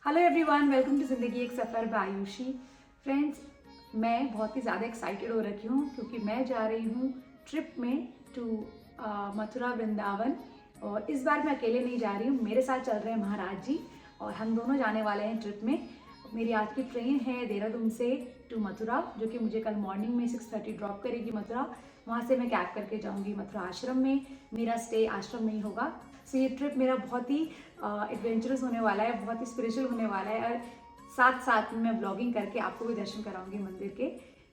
Hello everyone, welcome to ज़िंदगी एक सफ़र bye Ayushi. Friends, मैं बहुत ही ज़्यादा एक्साइटेड हो रखी हूँ क्योंकि मैं जा रही हूँ ट्रिप में टू मथुरा वृंदावन। और इस बार मैं अकेले नहीं जा रही हूँ, मेरे साथ चल रहे हैं महाराज जी और हम दोनों जाने वाले हैं ट्रिप में। मेरी आज की ट्रेन है देहरादून से टू मथुरा, जो कि मुझे कल मॉर्निंग में 6:30 ड्रॉप करेगी मथुरा। वहाँ से मैं कैब करके जाऊँगी मथुरा आश्रम में। मेरा स्टे आश्रम में ही होगा। सो ये ट्रिप मेरा बहुत ही एडवेंचरस होने वाला है, बहुत ही स्पिरिचुअल होने वाला है और साथ साथ में मैं ब्लॉगिंग करके आपको भी दर्शन कराऊंगी मंदिर के।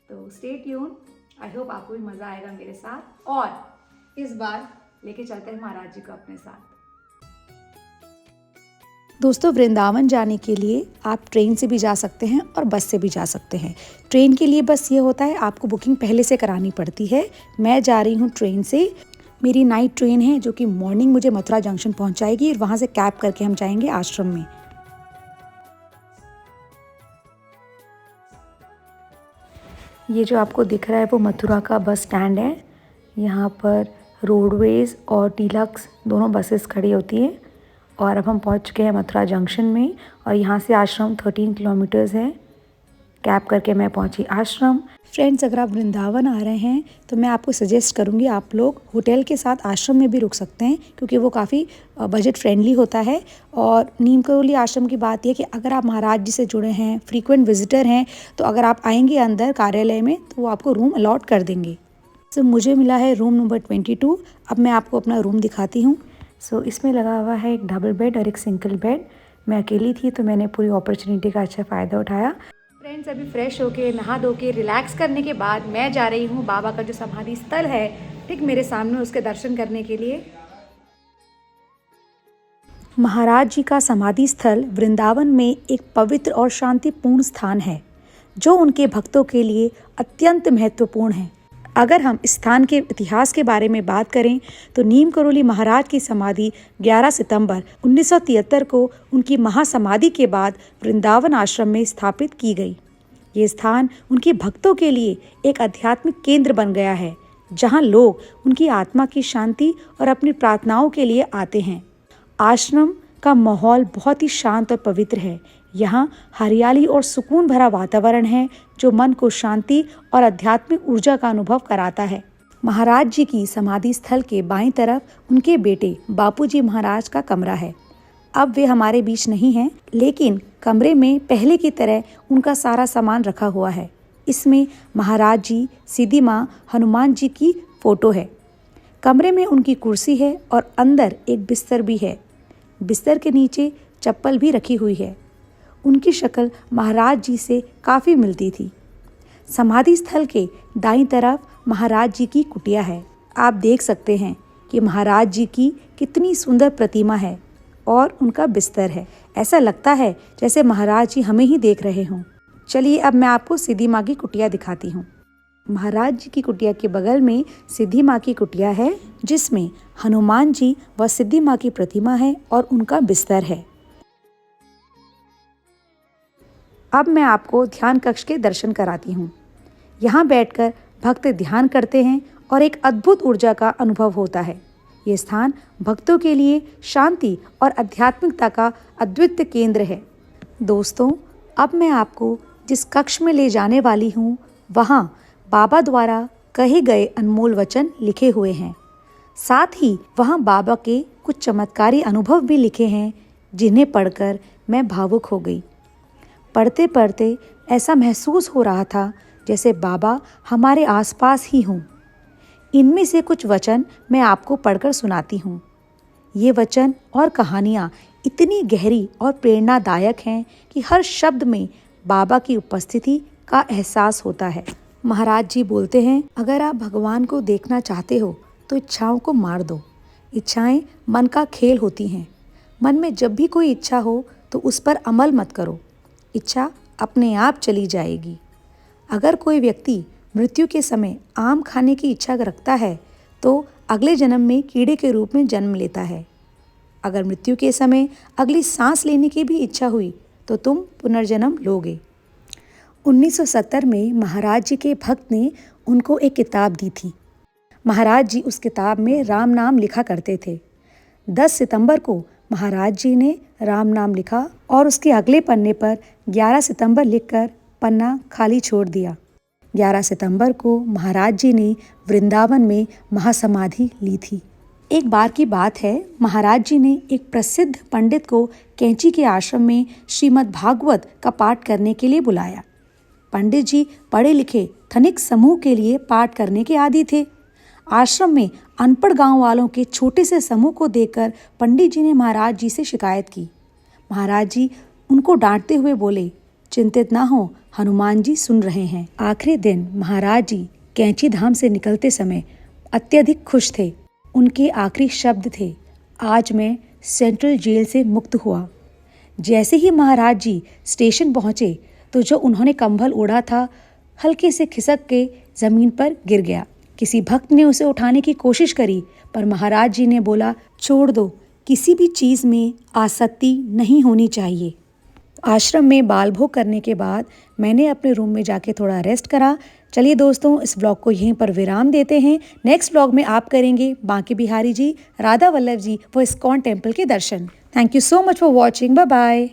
तो स्टे ट्यून, आई होप आपको भी मज़ा आएगा मेरे साथ। और इस बार लेके चलते हैं महाराज जी को अपने साथ। दोस्तों, वृंदावन जाने के लिए आप ट्रेन से भी जा सकते हैं और बस से भी जा सकते हैं। ट्रेन के लिए बस ये होता है, आपको बुकिंग पहले से करानी पड़ती है। मैं जा रही हूँ ट्रेन से। मेरी नाइट ट्रेन है जो कि मॉर्निंग मुझे मथुरा जंक्शन पहुँचाएगी और वहाँ से कैब करके हम जाएंगे आश्रम में। ये जो आपको दिख रहा है वो मथुरा का बस स्टैंड है। यहाँ पर रोडवेज और डीलक्स दोनों बसेस खड़ी होती हैं। और अब हम पहुँच चुके हैं मथुरा जंक्शन में और यहाँ से आश्रम 13 किलोमीटर्स है। कैब करके मैं पहुँची आश्रम। फ्रेंड्स, अगर आप वृंदावन आ रहे हैं तो मैं आपको सजेस्ट करूँगी आप लोग होटल के साथ आश्रम में भी रुक सकते हैं, क्योंकि वो काफ़ी बजट फ्रेंडली होता है। और नीम करोली आश्रम की बात यह कि अगर आप महाराज जी से जुड़े हैं, फ्रीक्वेंट विजिटर हैं, तो अगर आप आएंगे अंदर कार्यालय में तो वो आपको रूम अलॉट कर देंगे। सो मुझे मिला है रूम नंबर 22। अब मैं आपको अपना रूम दिखाती हूँ। सो इसमें लगा हुआ है एक डबल बेड और एक सिंगल बेड। मैं अकेली थी तो मैंने पूरी अपॉर्चुनिटी का अच्छा फ़ायदा उठाया। फ्रेंड्स, अभी फ्रेश होके नहा धो के रिलैक्स करने के बाद मैं जा रही हूँ बाबा का जो समाधि स्थल है ठीक मेरे सामने, उसके दर्शन करने के लिए। महाराज जी का समाधि स्थल वृंदावन में एक पवित्र और शांतिपूर्ण स्थान है जो उनके भक्तों के लिए अत्यंत महत्वपूर्ण है। अगर हम इस स्थान के इतिहास के बारे में बात करें तो नीम करोली महाराज की समाधि 11 सितंबर 1973 को उनकी महासमाधि के बाद वृंदावन आश्रम में स्थापित की गई। ये स्थान उनके भक्तों के लिए एक आध्यात्मिक केंद्र बन गया है, जहां लोग उनकी आत्मा की शांति और अपनी प्रार्थनाओं के लिए आते हैं। आश्रम का माहौल बहुत ही शांत और पवित्र है। यहाँ हरियाली और सुकून भरा वातावरण है जो मन को शांति और आध्यात्मिक ऊर्जा का अनुभव कराता है। महाराज जी की समाधि स्थल के बाईं तरफ उनके बेटे बापूजी महाराज का कमरा है। अब वे हमारे बीच नहीं हैं, लेकिन कमरे में पहले की तरह उनका सारा सामान रखा हुआ है। इसमें महाराज जी, सीधी माँ, हनुमान जी की फोटो है। कमरे में उनकी कुर्सी है और अंदर एक बिस्तर भी है। बिस्तर के नीचे चप्पल भी रखी हुई है। उनकी शक्ल महाराज जी से काफ़ी मिलती थी। समाधि स्थल के दाईं तरफ महाराज जी की कुटिया है। आप देख सकते हैं कि महाराज जी की कितनी सुंदर प्रतिमा है और उनका बिस्तर है। ऐसा लगता है जैसे महाराज जी हमें ही देख रहे हों। चलिए अब मैं आपको सिद्धि माँ की कुटिया दिखाती हूँ। महाराज जी की कुटिया के बगल में सिद्धि माँ की कुटिया है, जिसमें हनुमान जी व सिद्धि माँ की प्रतिमा है और उनका बिस्तर है। अब मैं आपको ध्यान कक्ष के दर्शन कराती हूँ। यहाँ बैठकर भक्त ध्यान करते हैं और एक अद्भुत ऊर्जा का अनुभव होता है। ये स्थान भक्तों के लिए शांति और आध्यात्मिकता का अद्वितीय केंद्र है। दोस्तों, अब मैं आपको जिस कक्ष में ले जाने वाली हूँ, वहाँ बाबा द्वारा कहे गए अनमोल वचन लिखे हुए हैं। साथ ही वहाँ बाबा के कुछ चमत्कारी अनुभव भी लिखे हैं, जिन्हें पढ़कर मैं भावुक हो गई। पढ़ते पढ़ते ऐसा महसूस हो रहा था जैसे बाबा हमारे आसपास ही हों। इनमें से कुछ वचन मैं आपको पढ़कर सुनाती हूँ। ये वचन और कहानियाँ इतनी गहरी और प्रेरणादायक हैं कि हर शब्द में बाबा की उपस्थिति का एहसास होता है। महाराज जी बोलते हैं, अगर आप भगवान को देखना चाहते हो तो इच्छाओं को मार दो। इच्छाएं मन का खेल होती हैं। मन में जब भी कोई इच्छा हो तो उस पर अमल मत करो। इच्छा अपने आप चली जाएगी। अगर कोई व्यक्ति मृत्यु के समय आम खाने की इच्छा रखता है तो अगले जन्म में कीड़े के रूप में जन्म लेता है। अगर मृत्यु के समय अगली सांस लेने की भी इच्छा हुई तो तुम पुनर्जन्म लोगे। 1970 में महाराज जी के भक्त ने उनको एक किताब दी थी। महाराज जी उस किताब में राम नाम लिखा करते थे। 10 सितंबर को महाराज जी ने राम नाम लिखा और उसके अगले पन्ने पर 11 सितंबर लिखकर पन्ना खाली छोड़ दिया। 11 सितंबर को महाराज जी ने वृंदावन में महासमाधि ली थी। एक बार की बात है, महाराज जी ने एक प्रसिद्ध पंडित को कैंची के आश्रम में श्रीमद् भागवत का पाठ करने के लिए बुलाया। पंडित जी पढ़े लिखे धनिक समूह के लिए पाठ करने के आदी थे। आश्रम में अनपढ़ गांव वालों के छोटे से समूह को देखकर पंडित जी ने महाराज जी से शिकायत की। महाराज जी उनको डांटते हुए बोले, चिंतित ना हो, हनुमान जी सुन रहे हैं। आखिरी दिन महाराज जी कैंची धाम से निकलते समय अत्यधिक खुश थे। उनके आखिरी शब्द थे, आज मैं सेंट्रल जेल से मुक्त हुआ। जैसे ही महाराज जी स्टेशन पहुंचे तो जो उन्होंने कंबल ओढ़ा था हल्के से खिसक के जमीन पर गिर गया। किसी भक्त ने उसे उठाने की कोशिश करी, पर महाराज जी ने बोला, छोड़ दो, किसी भी चीज़ में आसक्ति नहीं होनी चाहिए। आश्रम में बाल भोग करने के बाद मैंने अपने रूम में जाके थोड़ा रेस्ट करा। चलिए दोस्तों, इस ब्लॉग को यहीं पर विराम देते हैं। नेक्स्ट ब्लॉग में आप करेंगे बांके बिहारी जी, राधा वल्लभ जी व इस्कॉन टेम्पल के दर्शन। Thank you so much for watching. Bye bye.